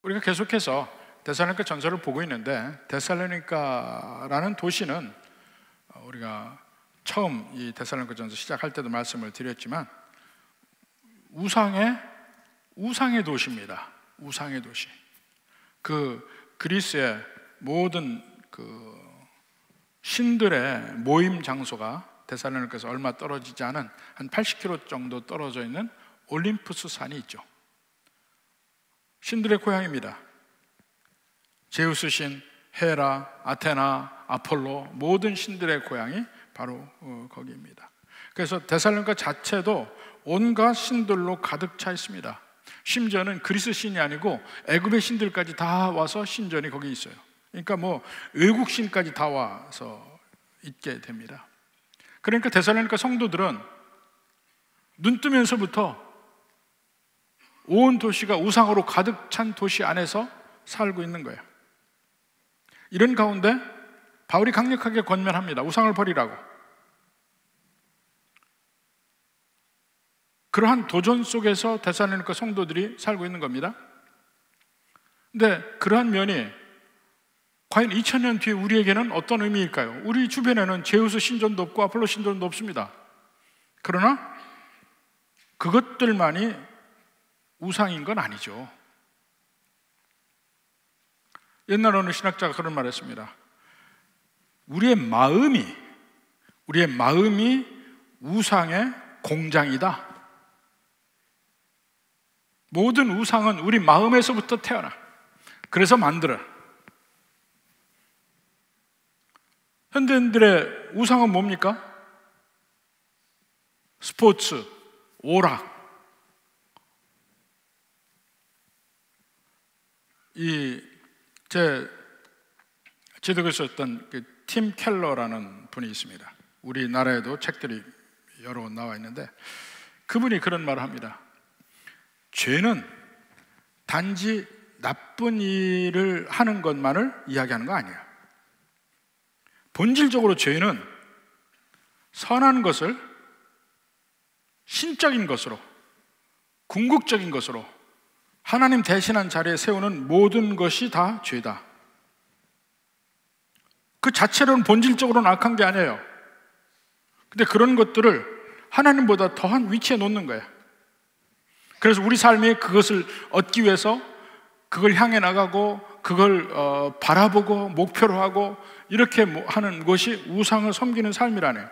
우리가 계속해서 데살로니가 전서를 보고 있는데, 데살로니가라는 도시는 우리가 처음 이 데살로니가 전서 시작할 때도 말씀을 드렸지만 우상의 도시입니다. 우상의 도시. 그 그리스의 모든 그 신들의 모임 장소가 데살로니가에서 얼마 떨어지지 않은 한 80km 정도 떨어져 있는 올림푸스 산이 있죠. 신들의 고향입니다. 제우스 신, 헤라, 아테나, 아폴로, 모든 신들의 고향이 바로 거기입니다. 그래서 데살로니가 자체도 온갖 신들로 가득 차 있습니다. 심지어는 그리스 신이 아니고 애굽의 신들까지 다 와서 신전이 거기 있어요. 그러니까 뭐 외국 신까지 다 와서 있게 됩니다. 그러니까 데살로니가 성도들은 눈 뜨면서부터 온 도시가 우상으로 가득 찬 도시 안에서 살고 있는 거예요. 이런 가운데 바울이 강력하게 권면합니다. 우상을 버리라고. 그러한 도전 속에서 데살로니가 성도들이 살고 있는 겁니다. 근데 그러한 면이 과연 2000년 뒤에 우리에게는 어떤 의미일까요? 우리 주변에는 제우스 신전도 없고 아폴로 신전도 없습니다. 그러나 그것들만이 우상인 건 아니죠. 옛날 어느 신학자가 그런 말을 했습니다. 우리의 마음이 우상의 공장이다. 모든 우상은 우리 마음에서부터 태어나. 그래서 만들어. 현대인들의 우상은 뭡니까? 스포츠, 오락. 제 지도교수 썼던 팀 켈러라는 분이 있습니다. 우리나라에도 책들이 여러 권 나와 있는데 그분이 그런 말을 합니다. 죄는 단지 나쁜 일을 하는 것만을 이야기하는 거 아니에요. 본질적으로 죄는 선한 것을 신적인 것으로, 궁극적인 것으로 하나님 대신한 자리에 세우는 모든 것이 다 죄다. 그 자체로는 본질적으로는 악한 게 아니에요. 근데 그런 것들을 하나님보다 더한 위치에 놓는 거예요. 그래서 우리 삶에 그것을 얻기 위해서 그걸 향해 나가고 그걸 바라보고 목표로 하고 이렇게 하는 것이 우상을 섬기는 삶이라네요.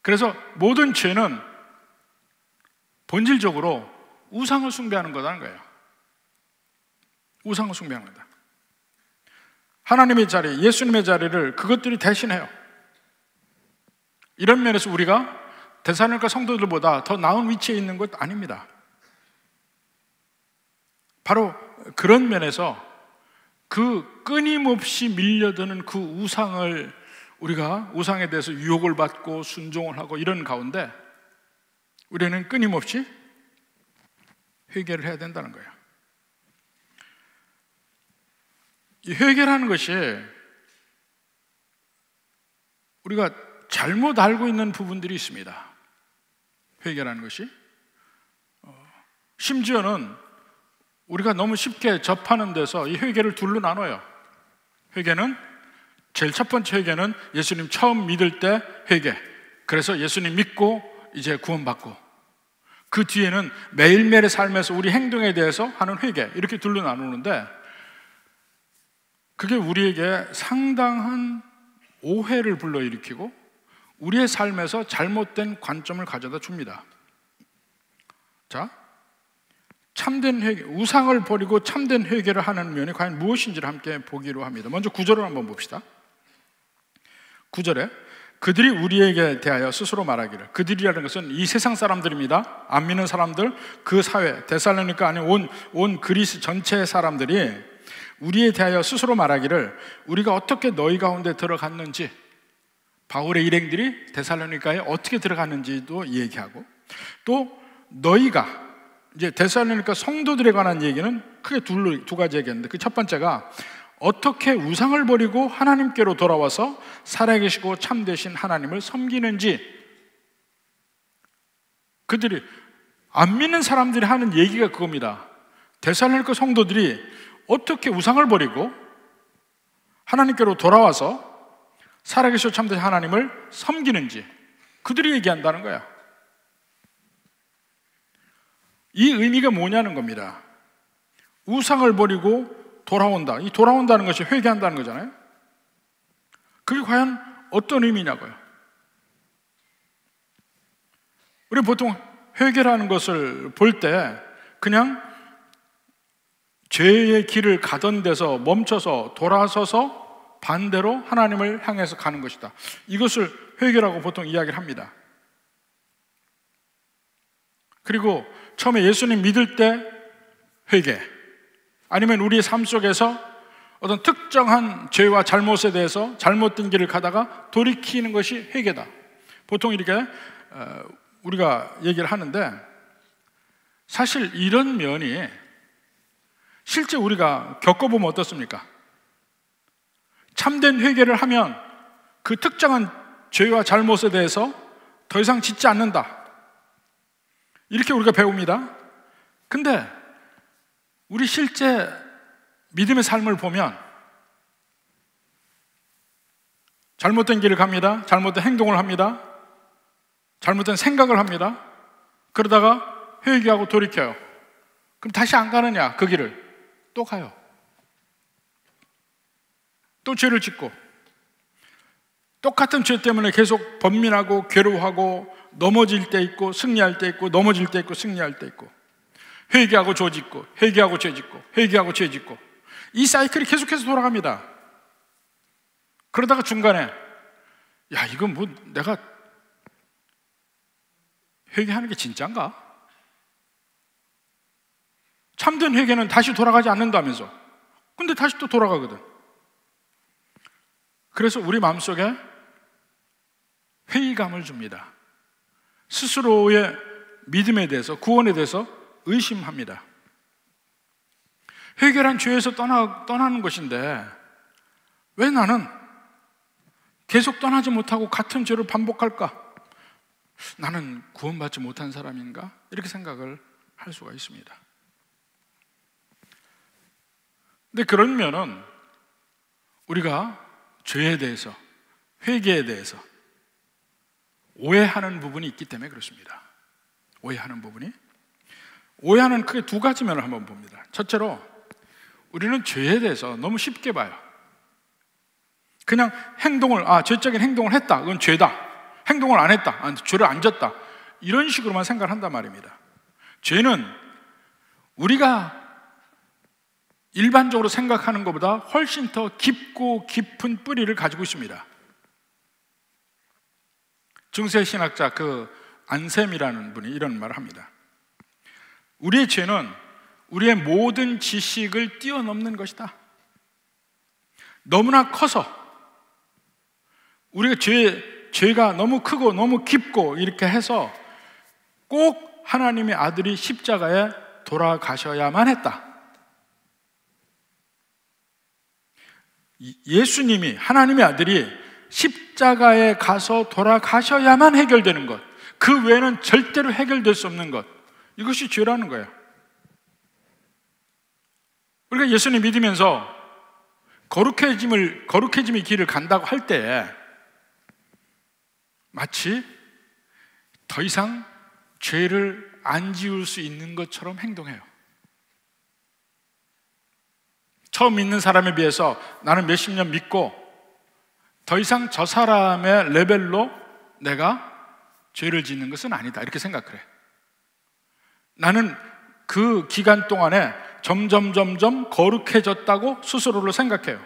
그래서 모든 죄는 본질적으로 우상을 숭배하는 거라는 거예요. 우상을 숭배하는 거다. 하나님의 자리, 예수님의 자리를 그것들이 대신해요. 이런 면에서 우리가 데살로니가 성도들보다 더 나은 위치에 있는 것 아닙니다. 바로 그런 면에서 그 끊임없이 밀려드는 그 우상을 우리가 우상에 대해서 유혹을 받고 순종을 하고 이런 가운데 우리는 끊임없이 회개를 해야 된다는 거예요. 이 회개라는 것이 우리가 잘못 알고 있는 부분들이 있습니다. 회개라는 것이 심지어는 우리가 너무 쉽게 접하는 데서 이 회개를 둘로 나눠요. 회개는 제일 첫 번째 회개는 예수님 처음 믿을 때 회개. 그래서 예수님 믿고 이제 구원받고, 그 뒤에는 매일매일의 삶에서 우리 행동에 대해서 하는 회개, 이렇게 둘로 나누는데 그게 우리에게 상당한 오해를 불러일으키고 우리의 삶에서 잘못된 관점을 가져다 줍니다. 자, 참된 회개, 우상을 버리고 참된 회개를 하는 면이 과연 무엇인지를 함께 보기로 합니다. 먼저 9절을 한번 봅시다. 9절에 그들이 우리에게 대하여 스스로 말하기를, 그들이라는 것은 이 세상 사람들입니다. 안 믿는 사람들, 그 사회, 데살로니가 아닌 온 그리스 전체의 사람들이 우리에 대하여 스스로 말하기를 우리가 어떻게 너희 가운데 들어갔는지, 바울의 일행들이 데살로니가에 어떻게 들어갔는지도 얘기하고, 또 너희가, 이제 데살로니가 성도들에 관한 얘기는 크게 두 가지 얘기했는데, 그 첫 번째가 어떻게 우상을 버리고 하나님께로 돌아와서 살아계시고 참되신 하나님을 섬기는지. 그들이 안 믿는 사람들이 하는 얘기가 그겁니다. 데살로니가 성도들이 어떻게 우상을 버리고 하나님께로 돌아와서 살아계신 참된 하나님을 섬기는지 그들이 얘기한다는 거야. 이 의미가 뭐냐는 겁니다. 우상을 버리고 돌아온다. 이 돌아온다는 것이 회개한다는 거잖아요. 그게 과연 어떤 의미냐고요. 우리 보통 회개라는 것을 볼 때 그냥 죄의 길을 가던 데서 멈춰서 돌아서서 반대로 하나님을 향해서 가는 것이다. 이것을 회개라고 보통 이야기를 합니다. 그리고 처음에 예수님 믿을 때 회개, 아니면 우리의 삶 속에서 어떤 특정한 죄와 잘못에 대해서 잘못된 길을 가다가 돌이키는 것이 회개다. 보통 이렇게 우리가 얘기를 하는데, 사실 이런 면이 실제 우리가 겪어보면 어떻습니까? 참된 회개를 하면 그 특정한 죄와 잘못에 대해서 더 이상 짓지 않는다, 이렇게 우리가 배웁니다. 근데 우리 실제 믿음의 삶을 보면 잘못된 길을 갑니다. 잘못된 행동을 합니다. 잘못된 생각을 합니다. 그러다가 회개하고 돌이켜요. 그럼 다시 안 가느냐? 그 길을 또 가요. 또 죄를 짓고 똑같은 죄 때문에 계속 번민하고 괴로워하고 넘어질 때 있고 승리할 때 있고 넘어질 때 있고 승리할 때 있고, 회개하고 죄 짓고 회개하고 죄 짓고 회개하고 죄 짓고, 이 사이클이 계속해서 돌아갑니다. 그러다가 중간에 야, 이건 뭐 내가 회개하는 게 진짠가? 참된 회개는 다시 돌아가지 않는다면서. 근데 다시 또 돌아가거든. 그래서 우리 마음속에 회의감을 줍니다. 스스로의 믿음에 대해서, 구원에 대해서 의심합니다. 회개란 죄에서 떠나는 것인데 왜 나는 계속 떠나지 못하고 같은 죄를 반복할까? 나는 구원받지 못한 사람인가? 이렇게 생각을 할 수가 있습니다. 근데 그런 면은 우리가 죄에 대해서, 회개에 대해서 오해하는 부분이 있기 때문에 그렇습니다. 오해하는 크게 두 가지 면을 한번 봅니다. 첫째로, 우리는 죄에 대해서 너무 쉽게 봐요. 그냥 행동을, 죄적인 행동을 했다, 그건 죄다. 행동을 안 했다, 죄를 안 졌다, 이런 식으로만 생각을 한단 말입니다. 죄는 우리가 일반적으로 생각하는 것보다 훨씬 더 깊고 깊은 뿌리를 가지고 있습니다. 중세신학자 안셈이라는 분이 이런 말을 합니다. 우리의 죄는 우리의 모든 지식을 뛰어넘는 것이다. 너무나 커서 우리가 죄가 너무 크고 너무 깊고 이렇게 해서 꼭 하나님의 아들이 십자가에 돌아가셔야만 했다. 예수님이, 하나님의 아들이 십자가에 가서 돌아가셔야만 해결되는 것, 그 외에는 절대로 해결될 수 없는 것, 이것이 죄라는 거예요. 우리가 예수님 믿으면서 거룩해짐의 길을 간다고 할 때 마치 더 이상 죄를 안 지을 수 있는 것처럼 행동해요. 처음 믿는 사람에 비해서 나는 몇십 년 믿고 더 이상 저 사람의 레벨로 내가 죄를 짓는 것은 아니다, 이렇게 생각을 해. 나는 그 기간 동안에 점점 거룩해졌다고 스스로를 생각해요.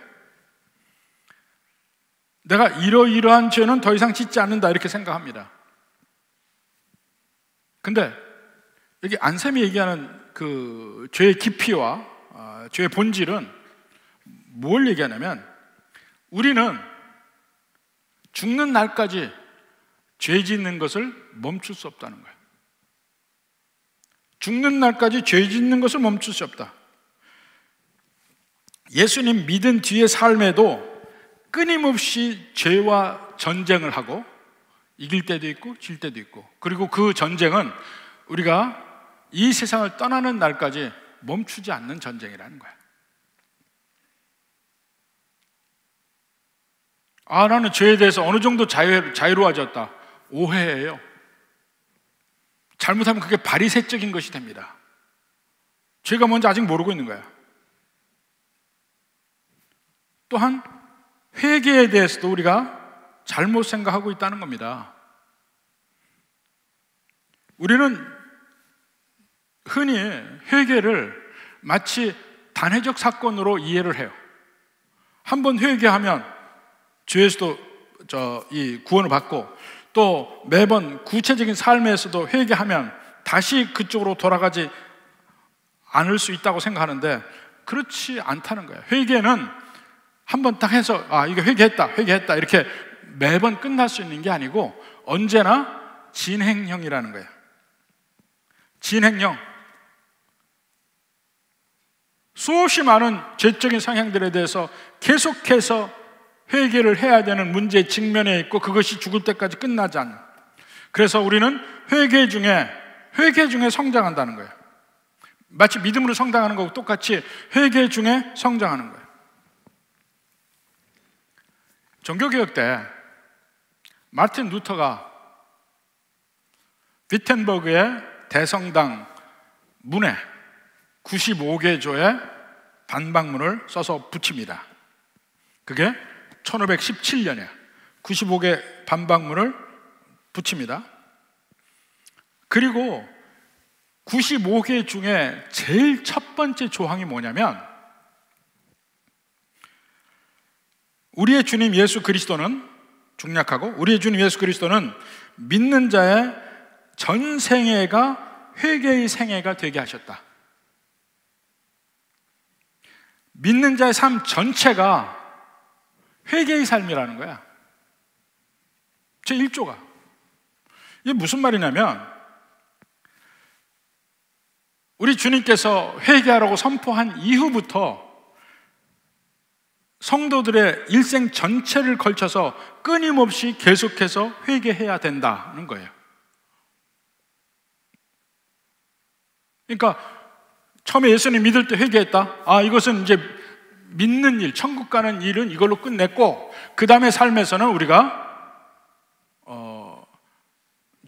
내가 이러이러한 죄는 더 이상 짓지 않는다, 이렇게 생각합니다. 근데 여기 안셈이 얘기하는 그 죄의 깊이와 죄의 본질은 뭘 얘기하냐면, 우리는 죽는 날까지 죄 짓는 것을 멈출 수 없다는 거예요. 죽는 날까지 죄 짓는 것을 멈출 수 없다. 예수님 믿은 뒤의 삶에도 끊임없이 죄와 전쟁을 하고 이길 때도 있고 질 때도 있고, 그리고 그 전쟁은 우리가 이 세상을 떠나는 날까지 멈추지 않는 전쟁이라는 거야. 아, 나는 죄에 대해서 어느 정도 자유로워졌다. 오해예요. 잘못하면 그게 바리새적인 것이 됩니다. 죄가 뭔지 아직 모르고 있는 거야. 또한 회개에 대해서도 우리가 잘못 생각하고 있다는 겁니다. 우리는 흔히 회개를 마치 단회적 사건으로 이해를 해요. 한번 회개하면 죄에서도 이 구원을 받고, 또 매번 구체적인 삶에서도 회개하면 다시 그쪽으로 돌아가지 않을 수 있다고 생각하는데, 그렇지 않다는 거예요. 회개는 한번 딱 해서 이거 회개했다 이렇게 매번 끝날 수 있는 게 아니고 언제나 진행형이라는 거예요. 진행형. 수없이 많은 죄적인 성향들에 대해서 계속해서 회개를 해야 되는 문제에 직면해 있고, 그것이 죽을 때까지 끝나지 않는. 그래서 우리는 회개 중에 성장한다는 거예요. 마치 믿음으로 성장하는 거고 똑같이 회개 중에 성장하는 거예요. 종교개혁 때 마르틴 루터가 비텐버그의 대성당 문에 95개 조의 반박문을 써서 붙입니다. 그게 1517년에 95개 반박문을 붙입니다. 그리고 95개 중에 제일 첫 번째 조항이 뭐냐면, 우리의 주님 예수 그리스도는, 중략하고, 우리의 주님 예수 그리스도는 믿는 자의 전 생애가 회개의 생애가 되게 하셨다. 믿는 자의 삶 전체가 회개의 삶이라는 거야. 제 1조가. 이게 무슨 말이냐면, 우리 주님께서 회개하라고 선포한 이후부터 성도들의 일생 전체를 걸쳐서 끊임없이 계속해서 회개해야 된다는 거예요. 그러니까 처음에 예수님 믿을 때 회개했다. 이것은 이제 믿는 일, 천국 가는 일은 이걸로 끝냈고, 그 다음에 삶에서는 우리가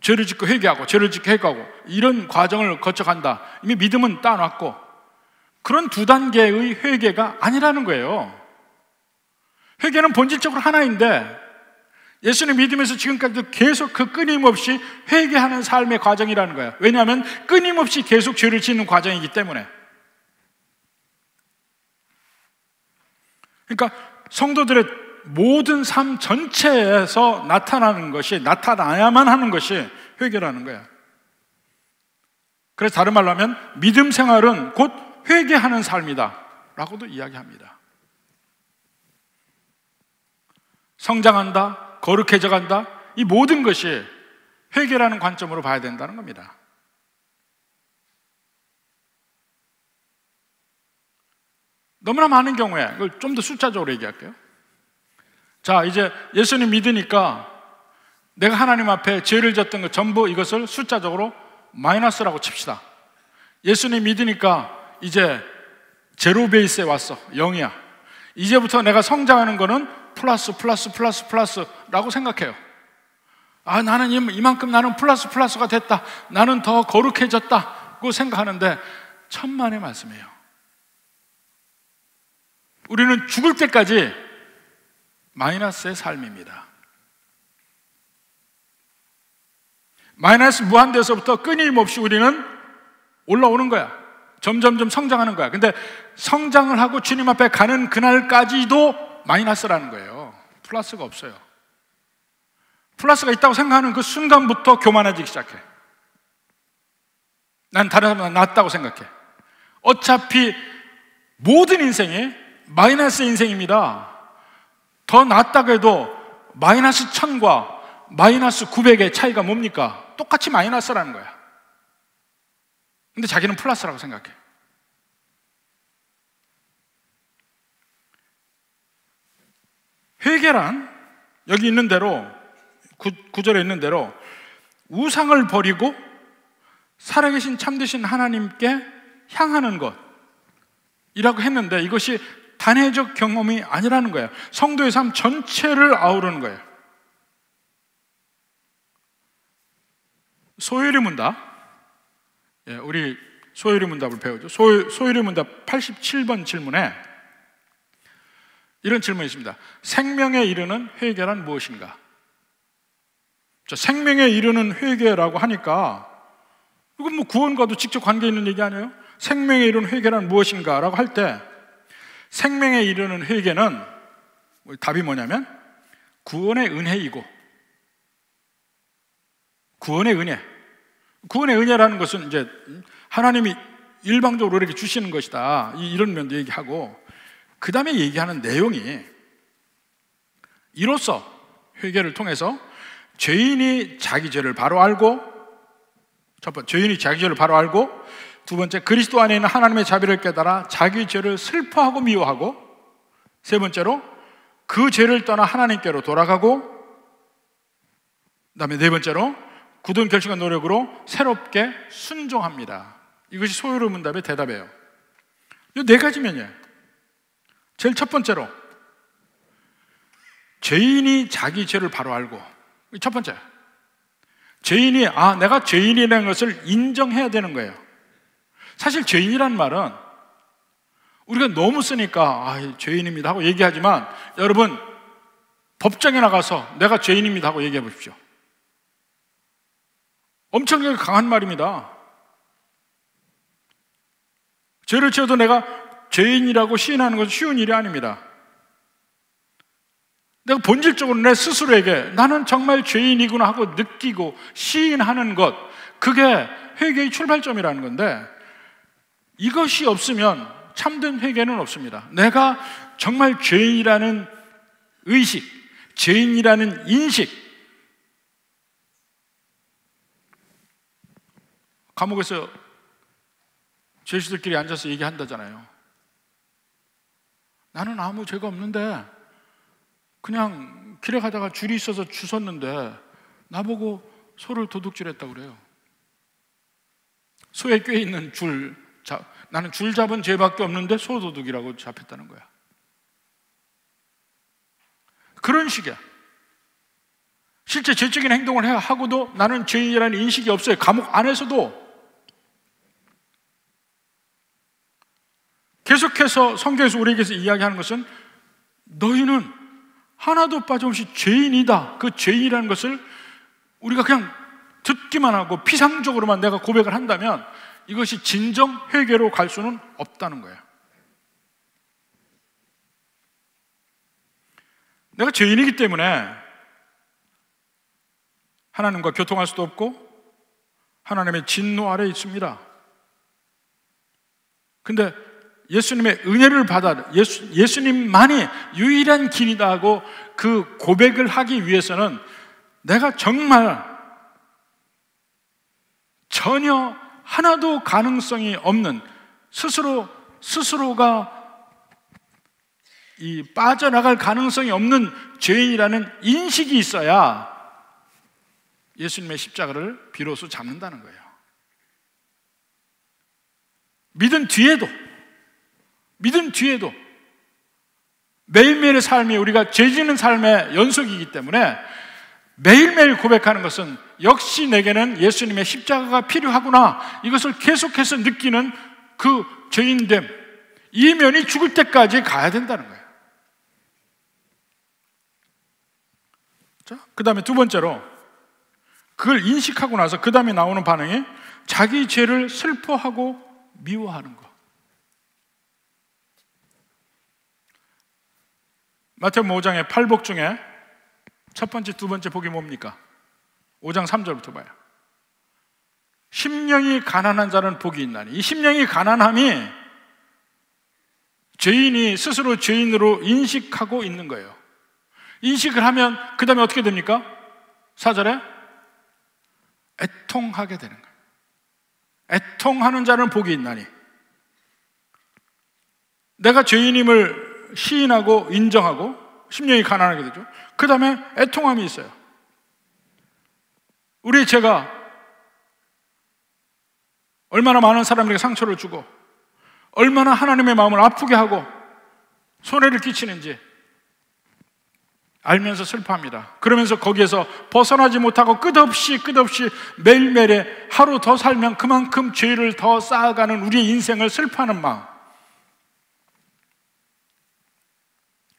죄를 짓고 회개하고, 죄를 짓고 회개하고, 이런 과정을 거쳐간다. 이미 믿음은 따놨고, 그런 두 단계의 회개가 아니라는 거예요. 회개는 본질적으로 하나인데, 예수님 믿으면서 지금까지도 계속 그 끊임없이 회개하는 삶의 과정이라는 거예요. 왜냐하면 끊임없이 계속 죄를 짓는 과정이기 때문에. 그러니까 성도들의 모든 삶 전체에서 나타나야만 하는 것이 회개라는 거예요. 그래서 다른 말로 하면 믿음 생활은 곧 회개하는 삶이다 라고도 이야기합니다. 성장한다, 거룩해져 간다, 이 모든 것이 회개라는 관점으로 봐야 된다는 겁니다. 너무나 많은 경우에, 이걸 좀 더 숫자적으로 얘기할게요. 자, 이제 예수님 믿으니까 내가 하나님 앞에 죄를 졌던 것 전부 이것을 숫자적으로 마이너스라고 칩시다. 예수님 믿으니까 이제 제로 베이스에 왔어. 0이야. 이제부터 내가 성장하는 거는 플러스라고 생각해요. 나는 이만큼 나는 플러스가 됐다. 나는 더 거룩해졌다고 생각하는데 천만의 말씀이에요. 우리는 죽을 때까지 마이너스의 삶입니다. 마이너스 무한대에서부터 끊임없이 우리는 올라오는 거야. 점점점 성장하는 거야. 근데 성장을 하고 주님 앞에 가는 그날까지도 마이너스라는 거예요. 플러스가 없어요. 플러스가 있다고 생각하는 그 순간부터 교만해지기 시작해. 난 다른 사람보다 낫다고 생각해. 어차피 모든 인생이 마이너스 인생입니다. 더 낫다고 해도 마이너스 1000과 마이너스 900의 차이가 뭡니까? 똑같이 마이너스라는 거야. 근데 자기는 플러스라고 생각해. 회개란 여기 있는 대로, 구절에 있는 대로 우상을 버리고 살아계신 참되신 하나님께 향하는 것, 했는데 이것이 단회적 경험이 아니라는 거예요. 성도의 삶 전체를 아우르는 거예요. 소요리 문답, 우리 소요리 문답을 배우죠. 소요리 문답 87번 질문에 이런 질문이 있습니다. 생명에 이르는 회개란 무엇인가? 생명에 이르는 회개라고 하니까 이건 뭐 구원과도 직접 관계 있는 얘기 아니에요? 생명에 이르는 회개란 무엇인가? 라고 할 때 생명에 이르는 회개는 답이 뭐냐면 구원의 은혜이고, 구원의 은혜라는 것은 이제 하나님이 일방적으로 이렇게 주시는 것이다, 이런 면도 얘기하고, 그 다음에 얘기하는 내용이 이로써 회개를 통해서 죄인이 자기 죄를 바로 알고, 첫 번째 죄인이 자기 죄를 바로 알고, 두 번째 그리스도 안에 있는 하나님의 자비를 깨달아 자기 죄를 슬퍼하고 미워하고, 세 번째로 그 죄를 떠나 하나님께로 돌아가고, 그 다음에 네 번째로 굳은 결심과 노력으로 새롭게 순종합니다. 이것이 소요리 문답의 대답이에요. 이 네 가지면요. 제일 첫 번째로 죄인이 자기 죄를 바로 알고, 첫 번째 죄인이 내가 죄인이라는 것을 인정해야 되는 거예요. 사실 죄인이라는 말은 우리가 너무 쓰니까 죄인입니다 하고 얘기하지만, 여러분 법정에 나가서 내가 죄인입니다 하고 얘기해 보십시오. 엄청나게 강한 말입니다. 죄를 지어도 내가 죄인이라고 시인하는 것은 쉬운 일이 아닙니다. 내가 본질적으로 내 스스로에게 나는 정말 죄인이구나 하고 느끼고 시인하는 것, 그게 회개의 출발점이라는 건데, 이것이 없으면 참된 회개는 없습니다. 내가 정말 죄인이라는 의식, 죄인이라는 인식. 감옥에서 죄수들끼리 앉아서 얘기한다잖아요. 나는 아무 죄가 없는데 그냥 길에 가다가 줄이 있어서 주섰는데 나보고 소를 도둑질했다고 그래요. 소에 꿰있는 줄, 나는 줄 잡은 죄밖에 없는데 소 도둑이라고 잡혔다는 거야. 그런 식이야. 실제 죄적인 행동을 하고도 나는 죄인이라는 인식이 없어요. 감옥 안에서도. 계속해서 성경에서 우리에게서 이야기하는 것은 너희는 하나도 빠짐없이 죄인이다. 그 죄인이라는 것을 우리가 그냥 듣기만 하고 피상적으로만 내가 고백을 한다면 이것이 진정 회개로 갈 수는 없다는 거예요. 내가 죄인이기 때문에 하나님과 교통할 수도 없고 하나님의 진노 아래에 있습니다. 근데 예수님의 은혜를 받아 예수님만이 유일한 길이다 하고 그 고백을 하기 위해서는 내가 정말 전혀 하나도 가능성이 없는, 스스로가 빠져나갈 가능성이 없는 죄인이라는 인식이 있어야 예수님의 십자가를 비로소 잡는다는 거예요. 믿은 뒤에도 매일매일의 삶이 우리가 죄 짓는 삶의 연속이기 때문에 매일매일 고백하는 것은 역시 내게는 예수님의 십자가가 필요하구나, 이것을 계속해서 느끼는 그 죄인됨, 이 면이 죽을 때까지 가야 된다는 거예요. 자, 그 다음에 두 번째로 그걸 인식하고 나서 그 다음에 나오는 반응이 자기 죄를 슬퍼하고 미워하는 것. 마태복음 5장의 8복 중에 첫 번째, 두 번째 복이 뭡니까? 5장 3절부터 봐요. 심령이 가난한 자는 복이 있나니. 이 심령이 가난함이 죄인이 스스로 죄인으로 인식하고 있는 거예요. 인식을 하면 그 다음에 어떻게 됩니까? 4절에 애통하게 되는 거예요. 애통하는 자는 복이 있나니. 내가 죄인임을 시인하고 인정하고 심령이 가난하게 되죠. 그 다음에 애통함이 있어요. 우리의 죄가 얼마나 많은 사람에게 상처를 주고 얼마나 하나님의 마음을 아프게 하고 손해를 끼치는지 알면서 슬퍼합니다. 그러면서 거기에서 벗어나지 못하고 끝없이 매일매일에 하루 더 살면 그만큼 죄를 더 쌓아가는 우리의 인생을 슬퍼하는 마음.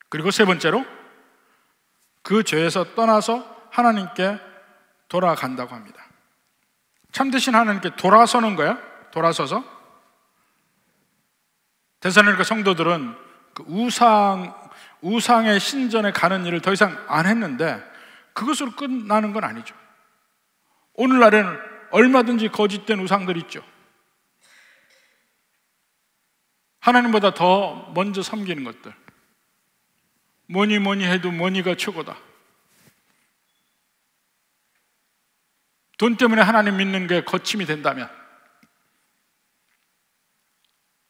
그리고 세 번째로 그 죄에서 떠나서 하나님께 돌아간다고 합니다. 참되신 하나님께 돌아서는 거야. 돌아서서 데살로니가 성도들은 그 우상의 신전에 가는 일을 더 이상 안 했는데 그것으로 끝나는 건 아니죠. 오늘날에는 얼마든지 거짓된 우상들이 있죠. 하나님보다 더 먼저 섬기는 것들. 뭐니 해도 뭐니가 최고다. 돈 때문에 하나님 믿는 게 거침이 된다면,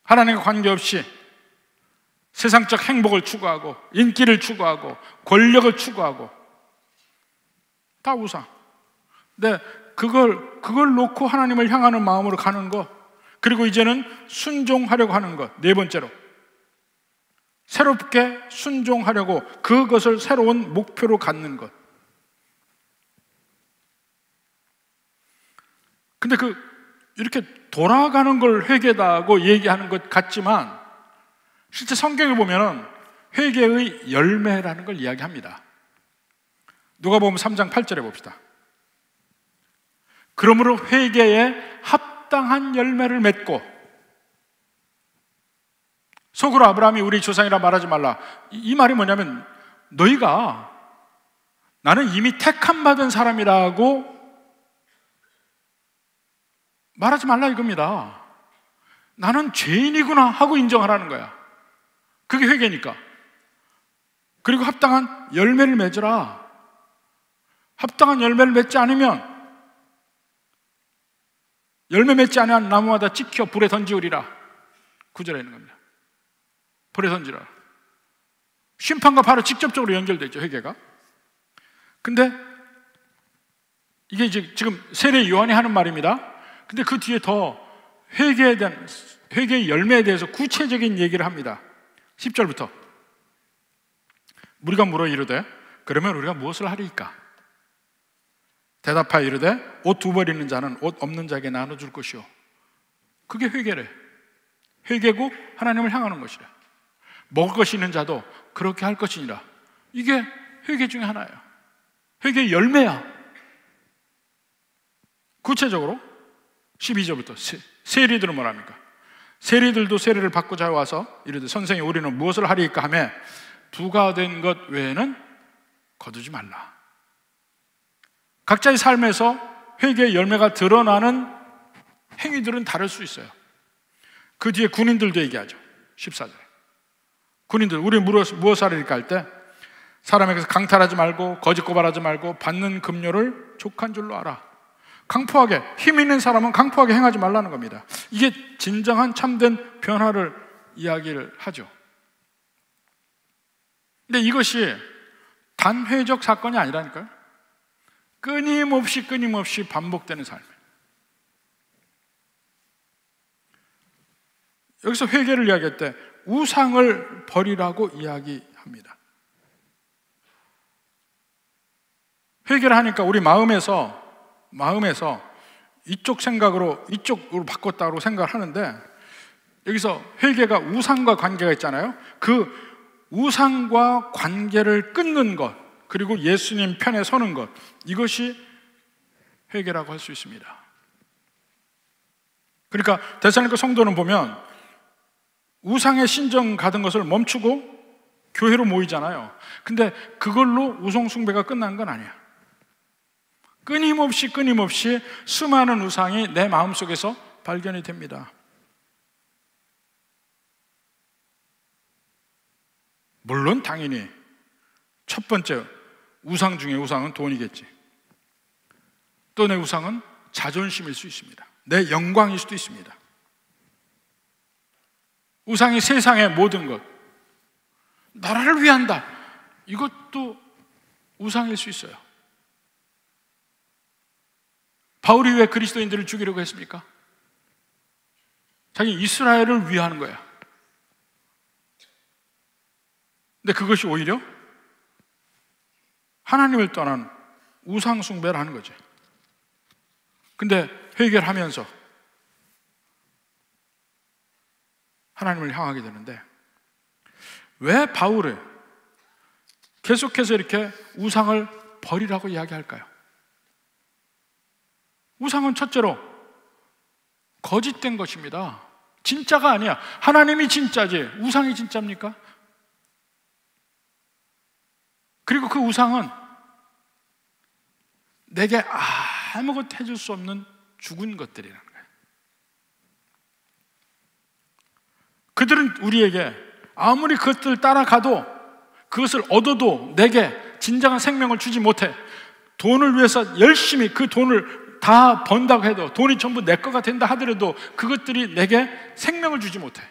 하나님과 관계없이 세상적 행복을 추구하고 인기를 추구하고 권력을 추구하고 다 우상. 근데 그걸 놓고 하나님을 향하는 마음으로 가는 것, 그리고 이제는 순종하려고 하는 것. 네 번째로 새롭게 순종하려고 그것을 새로운 목표로 갖는 것. 근데 이렇게 돌아가는 걸 회개다고 얘기하는 것 같지만 실제 성경을 보면 회개의 열매라는 걸 이야기합니다. 누가복음 3장 8절에 봅시다. 그러므로 회개에 합당한 열매를 맺고, 속으로 아브라함이 우리 조상이라 말하지 말라. 이 말이 뭐냐면 너희가 나는 이미 택함 받은 사람이라고 말하지 말라 이겁니다. 나는 죄인이구나 하고 인정하라는 거야. 그게 회개니까. 그리고 합당한 열매를 맺으라. 합당한 열매를 맺지 않으면 열매 맺지 않은 나무마다 찍혀 불에 던지우리라. 9절에 있는 겁니다. 불에 던지라. 심판과 바로 직접적으로 연결되죠, 회개가. 근데 이게 이제 지금 세례 요한이 하는 말입니다. 근데 그 뒤에 더 회개에 대한, 회개의 열매에 대해서 구체적인 얘기를 합니다. 10절부터 우리가 물어 이르되 그러면 우리가 무엇을 하리이까? 대답하여 이르되 옷 두 벌 있는 자는 옷 없는 자에게 나눠줄 것이요. 그게 회개래. 회개고 하나님을 향하는 것이래. 먹을 것이 있는 자도 그렇게 할 것이니라. 이게 회개 중에 하나예요. 회개의 열매야. 구체적으로 12절부터 세리들은 뭐랍니까? 세리들도 세례를 받고자 와서 이르되 선생이 우리는 무엇을 하리이까 하매 부가 된 것 외에는 거두지 말라. 각자의 삶에서 회개의 열매가 드러나는 행위들은 다를 수 있어요. 그 뒤에 군인들도 얘기하죠. 14절에 군인들 우리 무엇을 하리이까 할 때 사람에게서 강탈하지 말고 거짓 고발하지 말고 받는 급료를 족한 줄로 알아. 강포하게, 힘 있는 사람은 강포하게 행하지 말라는 겁니다. 이게 진정한 참된 변화를 이야기를 하죠. 근데 이것이 단회적 사건이 아니라니까요. 끊임없이 반복되는 삶이에요. 여기서 회개를 이야기할 때 우상을 버리라고 이야기합니다. 회개를 하니까 우리 마음에서 이쪽 생각으로 이쪽으로 바꿨다고 생각을 하는데, 여기서 회개가 우상과 관계가 있잖아요. 그 우상과 관계를 끊는 것, 그리고 예수님 편에 서는 것, 이것이 회개라고 할 수 있습니다. 그러니까 데살로니가 성도는 보면 우상의 신정 가던 것을 멈추고 교회로 모이잖아요. 근데 그걸로 우상 숭배가 끝난 건 아니야. 끊임없이 수많은 우상이 내 마음속에서 발견이 됩니다. 물론 당연히 첫 번째 우상 중에 우상은 돈이겠지. 또 내 우상은 자존심일 수 있습니다. 내 영광일 수도 있습니다. 우상이 세상의 모든 것, 나라를 위한다, 이것도 우상일 수 있어요. 바울이 왜 그리스도인들을 죽이려고 했습니까? 자기 이스라엘을 위하는 거야. 근데 그것이 오히려 하나님을 떠난 우상 숭배를 하는 거죠. 근데 회개하면서 하나님을 향하게 되는데, 왜 바울은 계속해서 이렇게 우상을 버리라고 이야기할까요? 우상은 첫째로 거짓된 것입니다. 진짜가 아니야. 하나님이 진짜지 우상이 진짜입니까? 그리고 그 우상은 내게 아무것도 해줄 수 없는 죽은 것들이라는 거예요. 그들은 우리에게 아무리 그것들을 따라가도, 그것을 얻어도 내게 진정한 생명을 주지 못해. 돈을 위해서 열심히 그 돈을 다 번다고 해도, 돈이 전부 내 거가 된다 하더라도 그것들이 내게 생명을 주지 못해.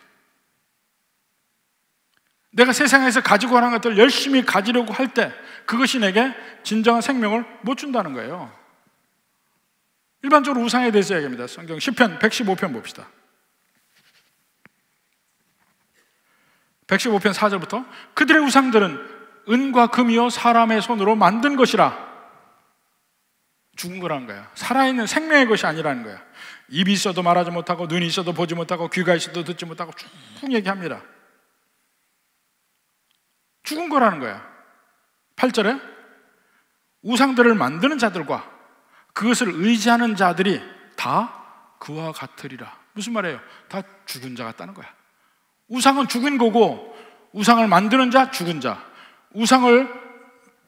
내가 세상에서 가지고 가는 것들을 열심히 가지려고 할 때 그것이 내게 진정한 생명을 못 준다는 거예요. 일반적으로 우상에 대해서 얘기합니다. 성경 시편 115편 봅시다. 115편 4절부터 그들의 우상들은 은과 금이요 사람의 손으로 만든 것이라. 죽은 거라는 거야. 살아있는 생명의 것이 아니라는 거야. 입이 있어도 말하지 못하고, 눈이 있어도 보지 못하고, 귀가 있어도 듣지 못하고 쭉 얘기합니다. 죽은 거라는 거야. 8절에 우상들을 만드는 자들과 그것을 의지하는 자들이 다 그와 같으리라. 무슨 말이에요? 다 죽은 자 같다는 거야. 우상은 죽은 거고, 우상을 만드는 자 죽은 자, 우상을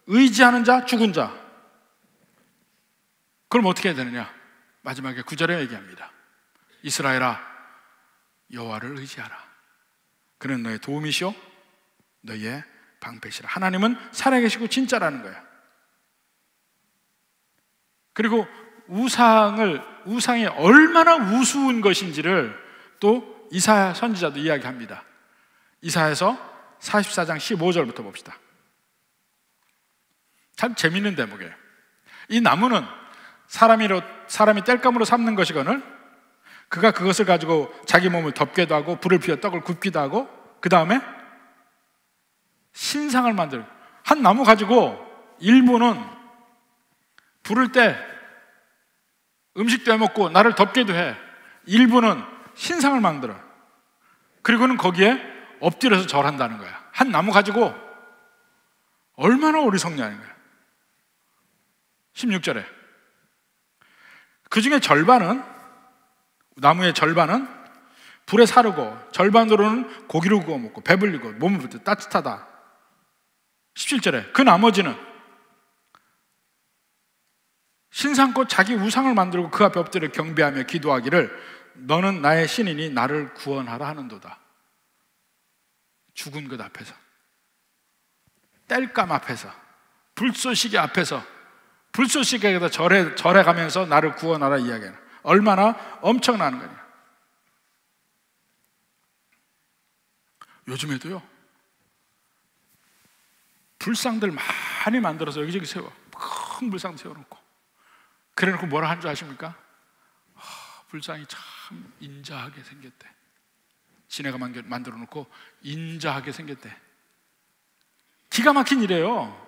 의지하는 자 죽은 자. 그럼 어떻게 해야 되느냐? 마지막에 9절에 얘기합니다. 이스라엘아, 여호와를 의지하라. 그는 너의 도움이시오 너희의 방패시라. 하나님은 살아계시고 진짜라는 거야. 그리고 우상이 얼마나 우스운 것인지를 또 이사야 선지자도 이야기합니다. 이사야서 44장 15절부터 봅시다. 참 재밌는 대목이에요. 이 나무는 사람이 땔감으로 삼는 것이거늘 그가 그것을 가지고 자기 몸을 덮기도 하고 불을 피워 떡을 굽기도 하고, 그 다음에 신상을 만들고, 한 나무 가지고 일부는 부를 때 음식도 해먹고 나를 덮기도 해. 일부는 신상을 만들어. 그리고는 거기에 엎드려서 절한다는 거야. 한 나무 가지고 얼마나 어리석냐는 거야. 16절에 그 중에 절반은, 나무의 절반은 불에 사르고 절반으로는 고기를 구워 먹고 배불리고 몸을 따뜻하다. 17절에 그 나머지는 신상꽃 자기 우상을 만들고 그 앞에 엎드려 경배하며 기도하기를 너는 나의 신이니 나를 구원하라 하는도다. 죽은 것 앞에서, 땔감 앞에서, 불쏘시개 앞에서, 불쏘시개에다 절해 가면서 나를 구원하라 이야기하는, 얼마나 엄청나는 거냐. 요즘에도요 불상들 많이 만들어서 여기저기 세워, 큰 불상 세워놓고, 그래놓고 뭐라 하는 줄 아십니까? 불상이 참 인자하게 생겼대. 지네가 만들어 놓고 인자하게 생겼대. 기가 막힌 일이에요.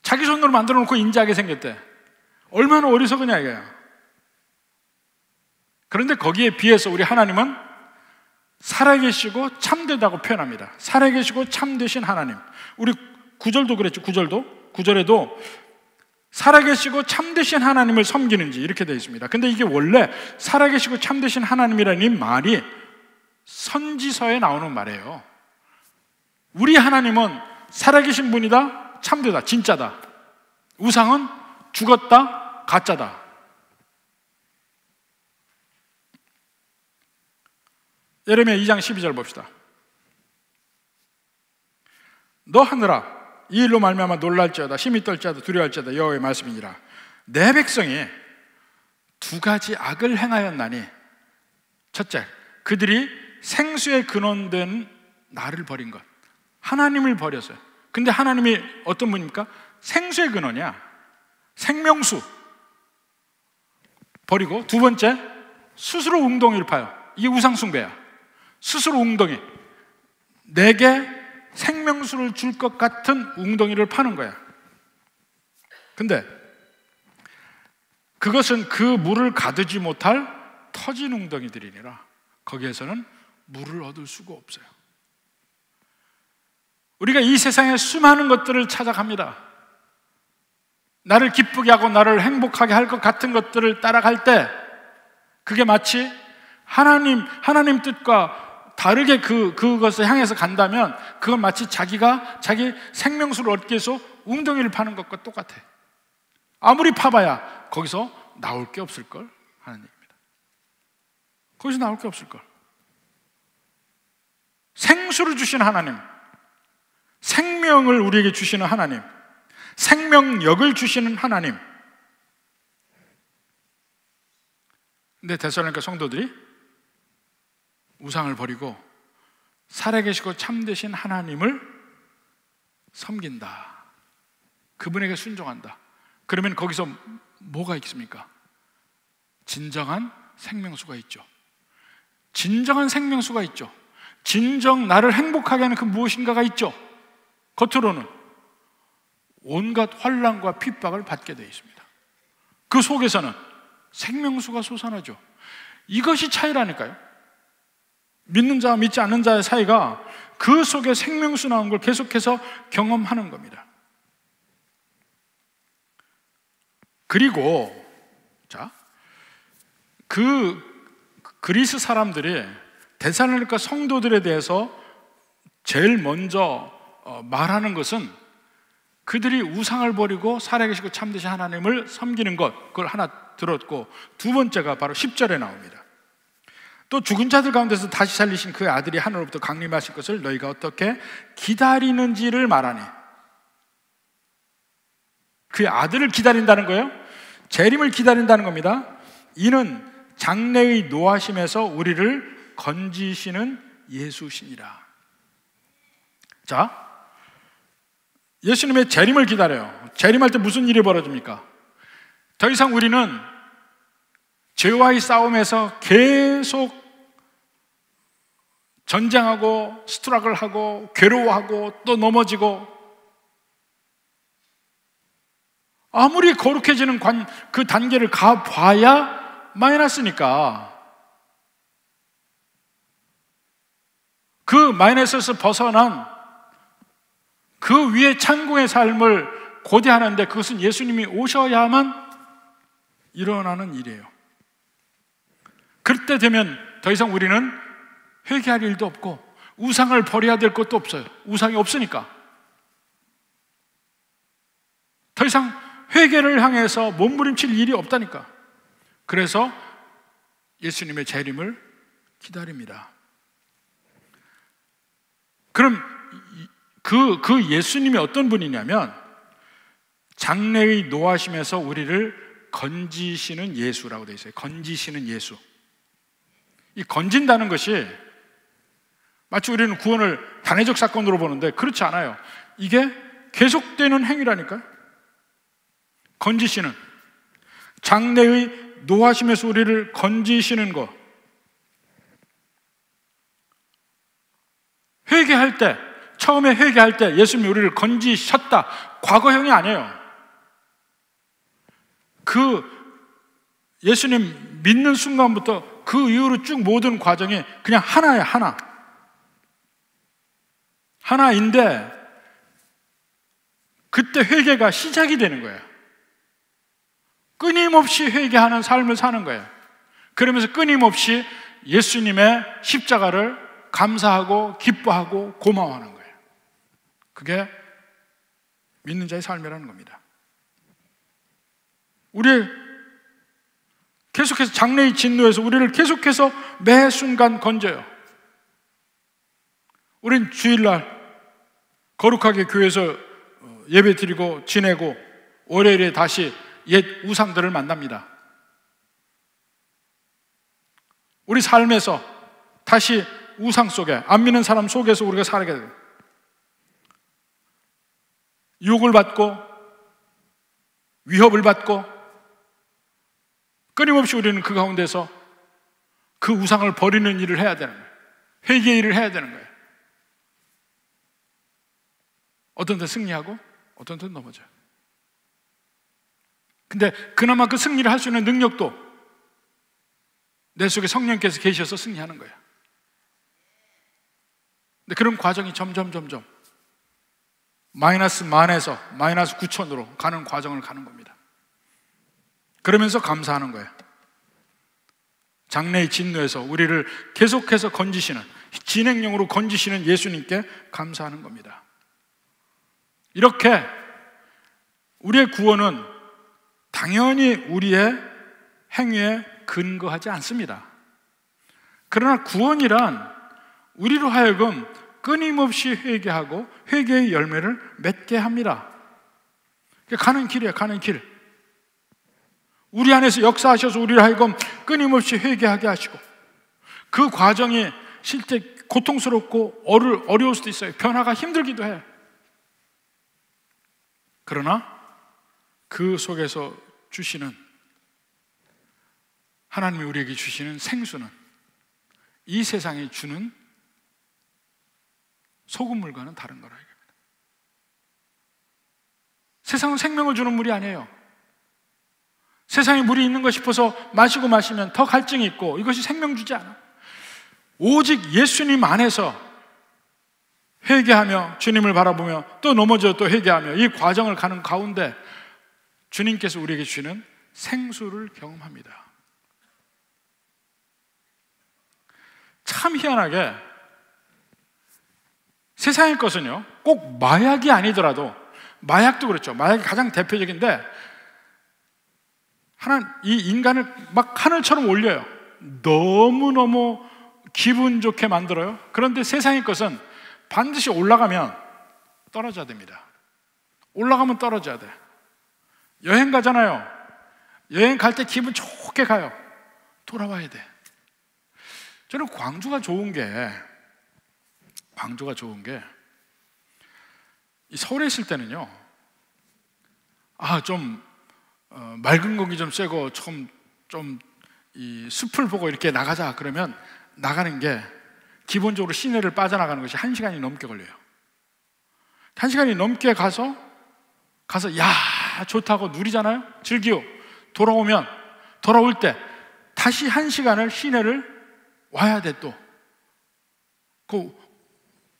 자기 손으로 만들어 놓고 인자하게 생겼대. 얼마나 어리석으냐 이거야. 그런데 거기에 비해서 우리 하나님은 살아계시고 참되다고 표현합니다. 살아계시고 참되신 하나님. 우리 9절도 그랬죠. 9절에도 살아계시고 참되신 하나님을 섬기는지 이렇게 되어 있습니다. 근데 이게 원래 살아계시고 참되신 하나님이라는 이 말이 선지서에 나오는 말이에요. 우리 하나님은 살아계신 분이다, 참되다, 진짜다. 우상은 죽었다, 가짜다. 예레미야 2장 12절 봅시다. 너 하늘아, 이 일로 말미암아 놀랄지어다, 힘이 떨지어다, 두려워할지어다. 여호와의 말씀이니라. 내 백성이 두 가지 악을 행하였나니, 첫째, 그들이 생수의 근원된 나를 버린 것. 하나님을 버렸어요. 근데 하나님이 어떤 분입니까? 생수의 근원이야. 생명수 버리고, 두 번째 스스로 웅덩이를 파요. 이게 우상숭배야. 스스로 웅덩이, 내게 생명수를 줄 것 같은 웅덩이를 파는 거야. 근데 그것은 그 물을 가두지 못할 터진 웅덩이들이니라 거기에서는 물을 얻을 수가 없어요. 우리가 이 세상에 수많은 것들을 찾아갑니다. 나를 기쁘게 하고 나를 행복하게 할 것 같은 것들을 따라갈 때 그게 마치 하나님 뜻과 다르게 그것을 향해서 간다면 그건 마치 자기가 자기 생명수를 얻기 위해서 웅덩이를 파는 것과 똑같아. 아무리 파봐야 거기서 나올 게 없을걸 하는 얘기입니다. 거기서 나올 게 없을걸. 생수를 주신 하나님, 생명을 우리에게 주시는 하나님, 생명력을 주시는 하나님. 근데 데살로니가 성도들이 우상을 버리고 살아계시고 참되신 하나님을 섬긴다. 그분에게 순종한다. 그러면 거기서 뭐가 있습니까? 진정한 생명수가 있죠. 진정한 생명수가 있죠. 진정 나를 행복하게 하는 그 무엇인가가 있죠. 겉으로는 온갖 환난과 핍박을 받게 되어 있습니다. 그 속에서는 생명수가 솟아나죠. 이것이 차이라니까요. 믿는 자와 믿지 않는 자의 사이가 그 속에 생명수 나온 걸 계속해서 경험하는 겁니다. 그리고 그리스 사람들이 데살로니가 성도들에 대해서 제일 먼저 말하는 것은 그들이 우상을 버리고 살아계시고 참되신 하나님을 섬기는 것, 그걸 하나 들었고, 두 번째가 바로 10절에 나옵니다. 또 죽은 자들 가운데서 다시 살리신 그 아들이 하늘로부터 강림하실 것을 너희가 어떻게 기다리는지를 말하니. 그 아들을 기다린다는 거예요. 재림을 기다린다는 겁니다. 이는 장래의 노하심에서 우리를 건지시는 예수시니라. 자, 예수님의 재림을 기다려요. 재림할 때 무슨 일이 벌어집니까? 더 이상 우리는 죄와의 싸움에서 계속 전쟁하고 스트러글하고 괴로워하고 또 넘어지고, 아무리 거룩해지는 그 단계를 가봐야 마이너스니까 그 마이너스에서 벗어난 그 위에 천국의 삶을 고대하는데 그것은 예수님이 오셔야만 일어나는 일이에요. 그때 되면 더 이상 우리는 회개할 일도 없고 우상을 버려야 될 것도 없어요. 우상이 없으니까. 더 이상 회개를 향해서 몸부림칠 일이 없다니까. 그래서 예수님의 재림을 기다립니다. 그럼 그 예수님이 어떤 분이냐면 장래의 노하심에서 우리를 건지시는 예수라고 되어 있어요. 건지시는 예수. 이 건진다는 것이 마치 우리는 구원을 단회적 사건으로 보는데 그렇지 않아요. 이게 계속되는 행위라니까요. 건지시는, 장래의 노하심에서 우리를 건지시는 것. 회개할 때, 처음에 회개할 때 예수님이 우리를 건지셨다. 과거형이 아니에요. 그 예수님 믿는 순간부터 그 이후로 쭉 모든 과정이 그냥 하나예요. 하나인데 그때 회개가 시작이 되는 거예요. 끊임없이 회개하는 삶을 사는 거예요. 그러면서 끊임없이 예수님의 십자가를 감사하고 기뻐하고 고마워하는 거예요. 그게 믿는 자의 삶이라는 겁니다. 우리 계속해서 장래의 진노에서 우리를 계속해서 매 순간 건져요. 우린 주일날 거룩하게 교회에서 예배 드리고 지내고 월요일에 다시 옛 우상들을 만납니다. 우리 삶에서 다시 우상 속에, 안 믿는 사람 속에서 우리가 살게 돼요. 유혹을 받고 위협을 받고 끊임없이 우리는 그 가운데서 그 우상을 버리는 일을 해야 되는 거예요. 회개의 일을 해야 되는 거예요. 어떤 데 승리하고 어떤 데 넘어져요. 근데 그나마 그 승리를 할 수 있는 능력도 내 속에 성령께서 계셔서 승리하는 거예요. 근데 그런 과정이 점점 마이너스 만에서 마이너스 9천으로 가는 과정을 가는 겁니다. 그러면서 감사하는 거예요. 장래의 진노에서 우리를 계속해서 건지시는, 진행령으로 건지시는 예수님께 감사하는 겁니다. 이렇게 우리의 구원은 당연히 우리의 행위에 근거하지 않습니다. 그러나 구원이란 우리로 하여금 끊임없이 회개하고 회개의 열매를 맺게 합니다. 가는 길이에요. 가는 길. 우리 안에서 역사하셔서 우리를 하여금 끊임없이 회개하게 하시고, 그 과정이 실제 고통스럽고 어려울 수도 있어요. 변화가 힘들기도 해요. 그러나 그 속에서 주시는, 하나님이 우리에게 주시는 생수는 이 세상이 주는 소금물과는 다른 거라 이겁니다. 세상은 생명을 주는 물이 아니에요. 세상에 물이 있는 것 싶어서 마시면 더 갈증이 있고 이것이 생명 주지 않아. 오직 예수님 안에서 회개하며 주님을 바라보며 또 넘어져 또 회개하며 이 과정을 가는 가운데 주님께서 우리에게 주시는 생수를 경험합니다. 참 희한하게 세상의 것은요, 꼭 마약이 아니더라도, 마약도 그렇죠. 마약이 가장 대표적인데, 이 인간을 막 하늘처럼 올려요. 너무너무 기분 좋게 만들어요. 그런데 세상의 것은 반드시 올라가면 떨어져야 됩니다. 올라가면 떨어져야 돼. 여행 가잖아요. 여행 갈 때 기분 좋게 가요. 돌아와야 돼. 저는 광주가 좋은 게 서울에 있을 때는요, 맑은 공기 좀 쐬고 이 숲을 보고 이렇게 나가자 그러면 나가는 게 기본적으로 시내를 빠져나가는 것이 1시간이 넘게 걸려요. 1시간이 넘게 가서 야 좋다고 누리잖아요. 즐기고 돌아올 때 다시 1시간을 시내를 와야 돼. 또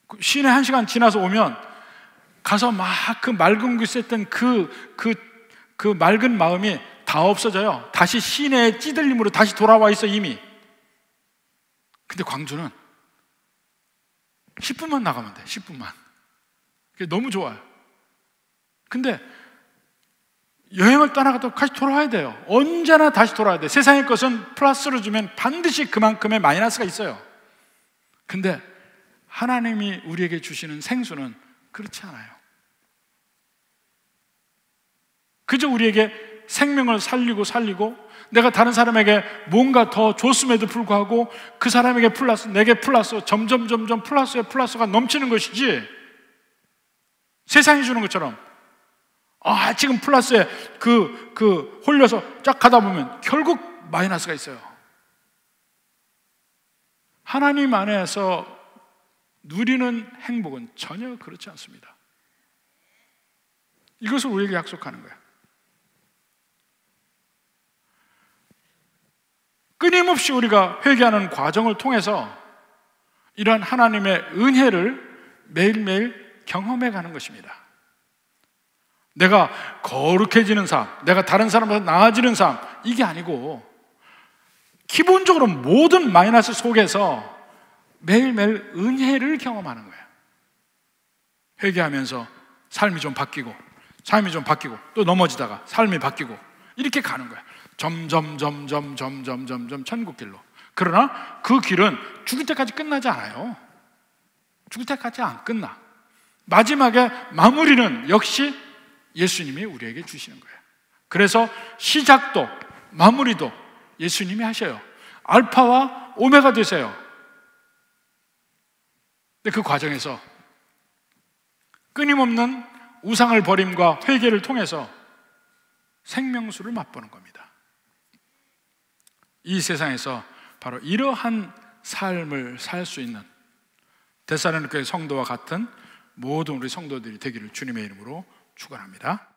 그 시내 1시간 지나서 오면 가서 막 그 맑은 공기 쐈던 그 맑은 마음이 다 없어져요. 다시 시내의 찌들림으로 다시 돌아와 있어 이미. 근데 광주는 10분만 나가면 돼. 10분만. 그게 너무 좋아요. 근데 여행을 떠나가도 다시 돌아와야 돼요. 언제나 다시 돌아와야 돼. 세상의 것은 플러스로 주면 반드시 그만큼의 마이너스가 있어요. 근데 하나님이 우리에게 주시는 생수는 그렇지 않아요. 그저 우리에게 생명을 살리고 내가 다른 사람에게 뭔가 더 줬음에도 불구하고 그 사람에게 플러스, 내게 플러스, 점점 플러스에 플러스가 넘치는 것이지, 세상이 주는 것처럼 지금 플러스에 홀려서 쫙 가다 보면 결국 마이너스가 있어요. 하나님 안에서 누리는 행복은 전혀 그렇지 않습니다. 이것을 우리에게 약속하는 거예요. 끊임없이 우리가 회개하는 과정을 통해서 이러한 하나님의 은혜를 매일매일 경험해 가는 것입니다. 내가 거룩해지는 삶, 내가 다른 사람보다 나아지는 삶, 이게 아니고 기본적으로 모든 마이너스 속에서 매일매일 은혜를 경험하는 거예요. 회개하면서 삶이 좀 바뀌고 또 넘어지다가 삶이 바뀌고 이렇게 가는 거예요. 점점 천국길로. 그러나 그 길은 죽을 때까지 끝나지 않아요. 죽을 때까지 안 끝나. 마지막에 마무리는 역시 예수님이 우리에게 주시는 거예요. 그래서 시작도 마무리도 예수님이 하셔요. 알파와 오메가 되세요. 근데 그 과정에서 끊임없는 우상을 버림과 회개를 통해서 생명수를 맛보는 겁니다. 이 세상에서 바로 이러한 삶을 살 수 있는 데살로니가의 성도와 같은 모든 우리 성도들이 되기를 주님의 이름으로 축원합니다.